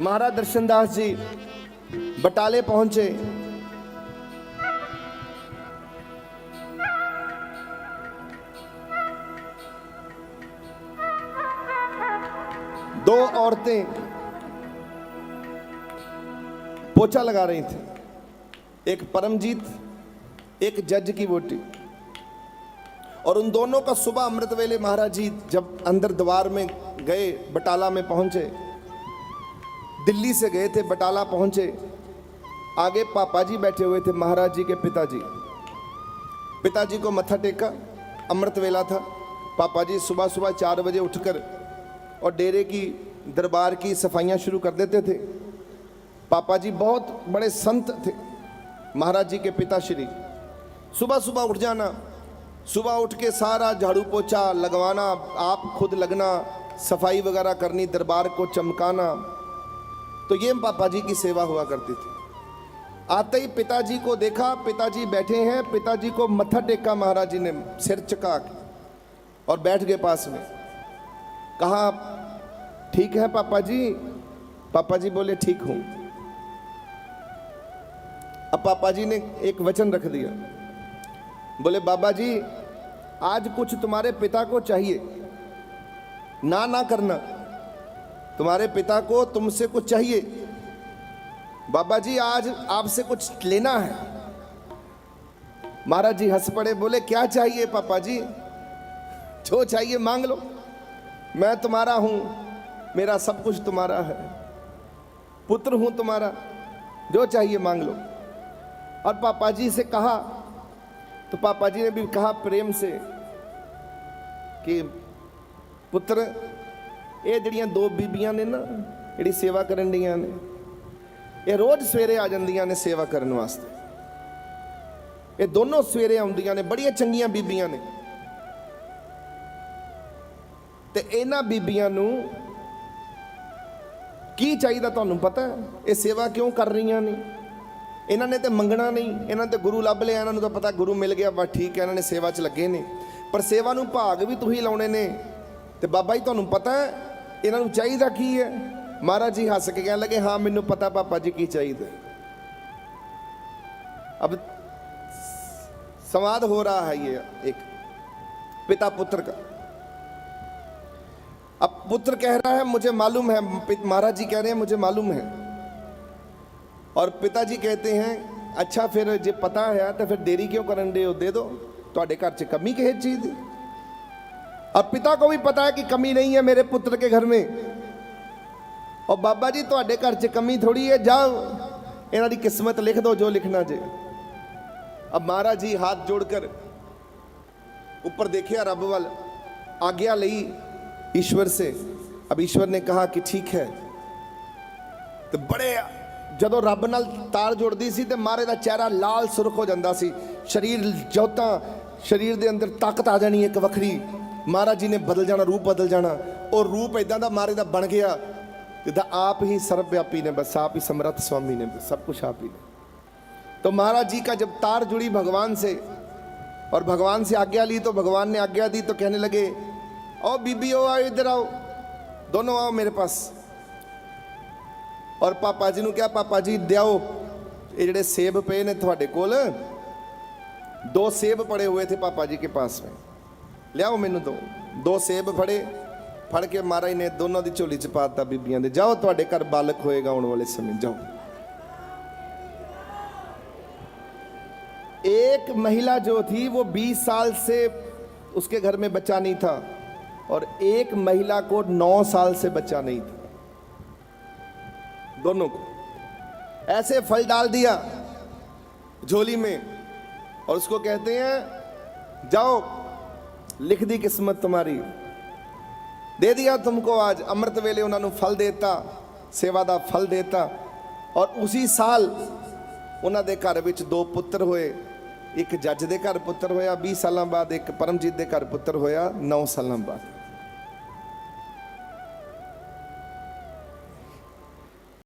महाराज दर्शनदास जी बटाले पहुंचे। दो औरतें पोछा लगा रही थी, एक परमजीत, एक जज की वोटी। और उन दोनों का सुबह अमृत वेले महाराज जी जब अंदर द्वार में गए, बटाला में पहुंचे, दिल्ली से गए थे, बटाला पहुंचे। आगे पापा जी बैठे हुए थे, महाराज जी के पिताजी। पिताजी को मत्था टेका, अमृत वेला था। पापा जी सुबह सुबह 4 बजे उठकर और डेरे की, दरबार की सफाइयां शुरू कर देते थे। पापा जी बहुत बड़े संत थे, महाराज जी के पिताश्री। सुबह सुबह उठ जाना, सुबह उठ के सारा झाड़ू पोछा लगवाना, आप खुद लगना, सफाई वगैरह करनी, दरबार को चमकाना। तो ये पापा जी की सेवा हुआ करती थी। आते ही पिताजी को देखा, पिताजी बैठे हैं, पिताजी को मत्था टेका महाराज जी ने, सिर चका के, और बैठ गए पास में। कहा, ठीक है पापा जी? पापा जी बोले, ठीक हूं। अब पापा जी ने एक वचन रख दिया, बोले, बाबा जी आज कुछ तुम्हारे पिता को चाहिए, ना ना करना, तुम्हारे पिता को तुमसे कुछ चाहिए। बाबा जी आज आपसे कुछ लेना है। महाराज जी हंस पड़े, बोले, क्या चाहिए पापा जी? जो चाहिए मांग लो, मैं तुम्हारा हूं, मेरा सब कुछ तुम्हारा है, पुत्र हूं तुम्हारा, जो चाहिए मांग लो। और पापा जी से कहा, तो पापा जी ने भी कहा प्रेम से कि पुत्र, ये जड़ियां दो बीबियां ने ना, जिहड़ी सेवा करन दियां ने, ये रोज सवेरे आ जांदियां ने सेवा करन वास्ते। ये दोनों सवेरे आउंदियां ने, बड़ियां चंगियां बीबियां ने। ते इन्हां बीबियां नूं की चाहिदा तुहानूं पता है? ये सेवा क्यों कर रहीआं ने? इन्हां ने तो मंगना नहीं, इन्हां ने तो गुरु लभ लिया, इन्हां नूं तो पता गुरु मिल गया, बस ठीक है, इन्हां ने सेवा च लगे ने। पर सेवा नूं भाग भी तुसीं लाउणे ने। ते बाबा जी तुहानूं पता है इन्हां नूं चाहीदा की है? महाराज जी हंस के कहने लगे, हाँ मैनूं पता पापा जी की चाहिए। अब संवाद हो रहा है ये एक पिता पुत्र का। अब पुत्र कह रहा है मुझे मालूम है, महाराज जी कह रहे हैं मुझे मालूम है। और पिताजी कहते हैं, अच्छा फिर जे पता है तो फिर देरी क्यों करन दे हो, दे दो, तुहाडे घर च कमी किस चीज दी? अब पिता को भी पता है कि कमी नहीं है मेरे पुत्र के घर में। और बाबा जी तुहाडे घर च कमी थोड़ी है, जाओ इन्हां दी किस्मत लिख दो जो लिखना जे। अब महाराज जी हाथ जोड़कर ऊपर देखिया, रब वाल आज्ञा लई ईश्वर से। अब ईश्वर ने कहा कि ठीक है। तो बड़े जदों रब नाल तार जुड़दी सी ते महाराज दा चेहरा लाल सुरख हो जांदा सी, शरीर जोतां, शरीर दे अंदर ताकत आ जानी एक वखरी। महाराज जी ने बदल जाना, रूप बदल जाना। और रूप इदां दा महाराज दा बन गया जिद्दां आप ही सर्वव्यापी ने, बस आप ही समर्थ स्वामी ने, सब कुछ आप ही ने। तो महाराज जी का जब तार जुड़ी भगवान से और भगवान से आज्ञा ली, तो भगवान ने आज्ञा दी तो कहने लगे, आओ बीबी, आओ इधर आओ, दोनों आओ मेरे पास। और पापा जी ने क्या, पापा जी दियाओ ये जड़े सेब पे ने थोड़े कोल, 2 सेब पड़े हुए थे पापा जी के पास में, लियाओ मैनू दो। 2 सेब फड़े, फड़ के महाराज ने दोनों की झोली च पाता बीबियां दे, जाओ थोड़े घर बालक होएगा आने वाले समय, जाओ। एक महिला जो थी वो 20 साल से उसके घर में बच्चा नहीं था, और एक महिला को 9 साल से बच्चा नहीं था। दोनों को ऐसे फल डाल दिया झोली में, और उसको कहते हैं जाओ लिख दी किस्मत तुम्हारी, दे दिया तुमको। आज अमृत वेले उन्होंने फल देता, सेवा का फल देता। और उसी साल उन्होंने घर विच 2 पुत्र होए, एक जज दे घर पुत्र होया 20 साल बाद, एक परमजीत दे घर पुत्र होया 9 साल बाद।